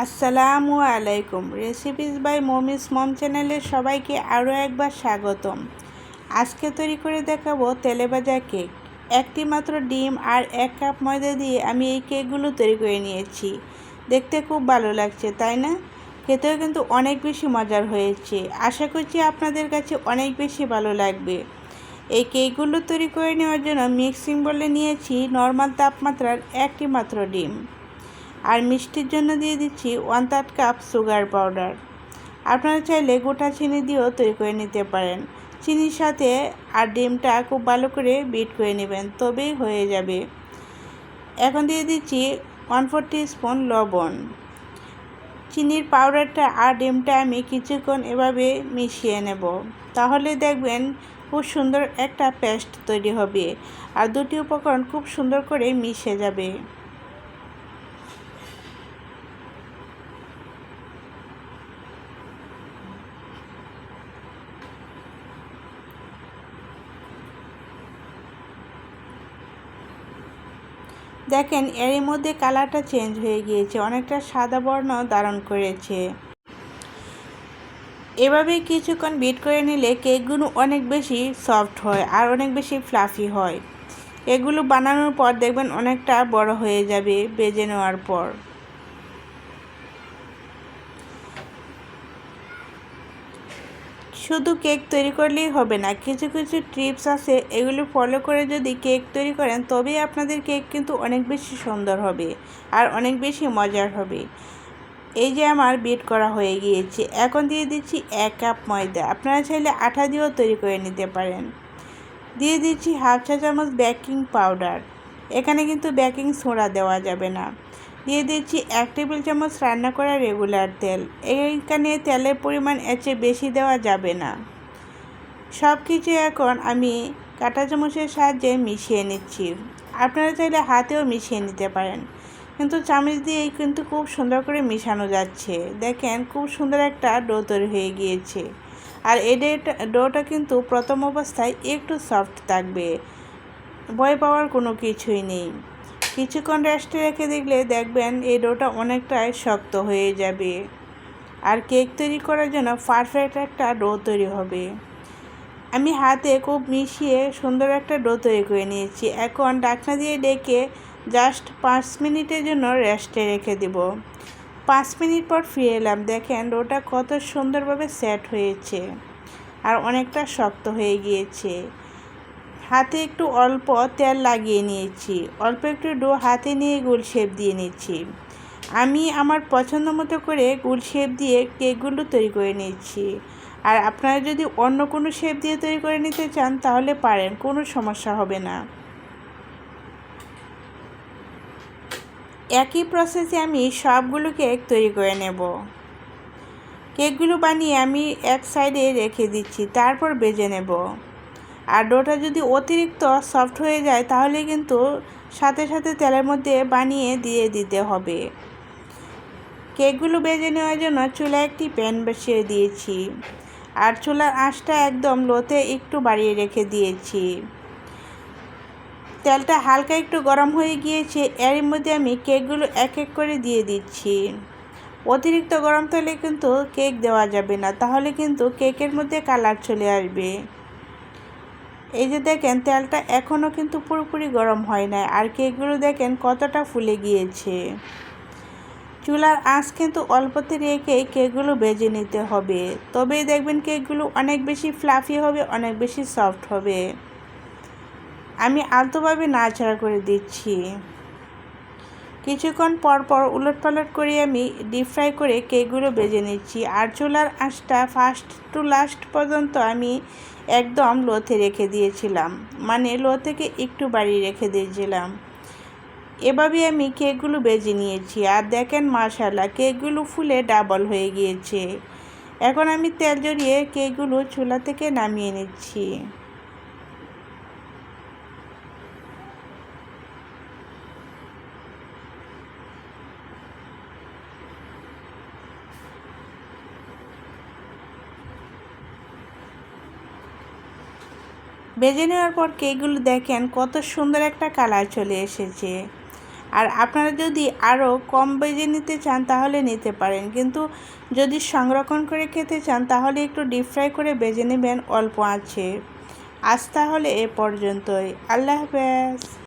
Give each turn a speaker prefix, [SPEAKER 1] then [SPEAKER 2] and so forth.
[SPEAKER 1] আসসালামু আলাইকুম। Recipes by মমিস মম চ্যানেলে সবাইকে আরও একবার স্বাগতম। আজকে তৈরি করে দেখাবো তেলে ভাজা কেক। একটি মাত্র ডিম আর 1 কাপ ময়দা দিয়ে আমি এই কেকগুলো তৈরি করে নিয়েছি। দেখতে খুব ভালো লাগছে, তাই না? খেতেও কিন্তু অনেক বেশি মজার হয়েছে। আশা করছি আপনাদের কাছে অনেক বেশি ভালো লাগবে। এই কেকগুলো তৈরি করে নেওয়ার জন্য মিক্সিং বলে নিয়েছি নর্মাল তাপমাত্রার একটি মাত্র ডিম। আর মিষ্টির জন্য দিয়ে দিচ্ছি 1/3 কাপ সুগার পাউডার। আপনারা চাইলে গোটা চিনি দিয়েও তৈরি করে নিতে পারেন। চিনির সাথে আর ডিমটা খুব ভালো করে বিট করে নেবেন, তবেই হয়ে যাবে। এখন দিয়ে দিচ্ছি 1/4 টিস্পুন লবণ। চিনির পাউডারটা আর ডিমটা আমি কিছুক্ষণ এভাবে মিশিয়ে নেব, তাহলে দেখবেন খুব সুন্দর একটা পেস্ট তৈরি হবে আর দুটি উপকরণ খুব সুন্দর করে মিশে যাবে। দেখেন এরই মধ্যে কালারটা চেঞ্জ হয়ে গিয়েছে, অনেকটা সাদা বর্ণ ধারণ করেছে। এভাবে কিছুক্ষণ বিট করে নিলে কেকগুলো অনেক বেশি সফট হয় আর অনেক বেশি ফ্লাফি হয়। এগুলো বানানোর পর দেখবেন অনেকটা বড় হয়ে যাবে ভেজে নেওয়ার পর। শুধু কেক তৈরি করলেই হবে না, কিছু কিছু টিপস আছে, এগুলো ফলো করে যদি কেক তৈরি করেন তবেই আপনাদের কেক কিন্তু অনেক বেশি সুন্দর হবে আর অনেক বেশি মজার হবে। এই যে আমার বিট করা হয়ে গিয়েছে, এখন দিয়ে দিচ্ছি 1 কাপ ময়দা। আপনারা চাইলে আটা দিয়েও তৈরি করে নিতে পারেন। দিয়ে দিচ্ছি 1/2 চা চামচ বেকিং পাউডার। এখানে কিন্তু বেকিং সোডা দেওয়া যাবে না। দিয়ে দিচ্ছি 1 টেবিল চামচ রান্না করা রেগুলার তেল। এইখানে তেলের পরিমাণ এর চেয়ে বেশি দেওয়া যাবে না। সব কিছু এখন আমি কাঁটা চামচের সাহায্যে মিশিয়ে নিচ্ছি। আপনারা চাইলে হাতেও মিশিয়ে নিতে পারেন, কিন্তু চামচ দিয়েই কিন্তু খুব সুন্দর করে মিশানো যাচ্ছে। দেখেন খুব সুন্দর একটা ডো তৈরি হয়ে গিয়েছে। আর এই ডোটা কিন্তু প্রথম অবস্থায় একটু সফট থাকবে, ভয় পাওয়ার কোনো কিছুই নেই। কিছুক্ষণ রেস্টে রেখে দেখলে দেখবেন এই ডোটা অনেকটাই শক্ত হয়ে যাবে আর কেক তৈরি করার জন্য পারফেক্ট একটা ডো তৈরি হবে। আমি হাতে খুব মিশিয়ে সুন্দর একটা ডো তৈরি করে নিয়েছি। এখন ঢাকনা দিয়ে ডেকে জাস্ট 5 মিনিটের জন্য রেস্টে রেখে দেব। 5 মিনিট পর ফিরে এলাম। দেখেন ডোটা কত সুন্দরভাবে সেট হয়েছে আর অনেকটা শক্ত হয়ে গিয়েছে। হাতে একটু অল্প তেল লাগিয়ে নিয়েছি, অল্প একটু ডো হাতে নিয়ে গোল শেপ দিয়ে নিচ্ছি। আমি আমার পছন্দ মতো করে গোল শেপ দিয়ে কেকগুলো তৈরি করে নিচ্ছি। আর আপনারা যদি অন্য কোনো শেপ দিয়ে তৈরি করে নিতে চান তাহলে পারেন, কোনো সমস্যা হবে না। একই প্রসেসে আমি সবগুলো কেক তৈরি করে নেব। কেকগুলো বানিয়ে আমি এক সাইডে রেখে দিচ্ছি, তারপর ভেজে নেব। আর ডোটা যদি অতিরিক্ত সফট হয়ে যায় তাহলে কিন্তু সাথে সাথে তেলের মধ্যে বানিয়ে দিয়ে দিতে হবে। কেকগুলো ভেজে নেওয়ার জন্য চুলায় একটি প্যান বসিয়ে দিয়েছি আর চুলার আঁচটা একদম লোতে একটু বাড়িয়ে রেখে দিয়েছি। তেলটা হালকা একটু গরম হয়ে গিয়েছে, এর মধ্যে আমি কেকগুলো এক এক করে দিয়ে দিচ্ছি। অতিরিক্ত গরম তেলে কিন্তু কেক দেওয়া যাবে না, তাহলে কিন্তু কেকের মধ্যে কালার চলে আসবে। এই যে দেখেন তেলটা এখনও কিন্তু পুরোপুরি গরম হয় না আর কেকগুলো দেখেন কতটা ফুলে গিয়েছে। চুলার আঁচ কিন্তু অল্পতে রেখে কেকগুলো ভেজে নিতে হবে, তবেই দেখবেন কেকগুলো অনেক বেশি ফ্লাফি হবে, অনেক বেশি সফট হবে। আমি আলতোভাবে নাড়াচাড়া করে দিচ্ছি। কিছুক্ষণ পর পর উলটপালট করে আমি ডিপ ফ্রাই করে কেকগুলো ভেজে নিচ্ছি। আর চুলার আঁচটা ফার্স্ট টু লাস্ট পর্যন্ত আমি একদম লোতে রেখে দিয়েছিলাম, মানে লো থেকে একটু বাড়িয়ে রেখে দিয়েছিলাম। এভাবেই আমি কেকগুলো ভেজে নিয়েছি আর দেখেন মাশাআল্লাহ কেকগুলো ফুলে ডাবল হয়ে গিয়েছে। এখন আমি তেল জড়িয়ে কেকগুলো চুলা থেকে নামিয়ে নিচ্ছি। ভেজে নেওয়ার পর কেকগুলো দেখেন কত সুন্দর একটা কালার চলে এসেছে আর আপনারা যদি আরও কম ভেজে নিতে চান তাহলে নিতে পারেন, কিন্তু যদি সংরক্ষণ করে খেতে চান তাহলে একটু ডিপ ফ্রাই করে ভেজে নেবেন অল্প আঁচে। আজ তাহলে এ পর্যন্তই। আল্লাহ হাফেজ।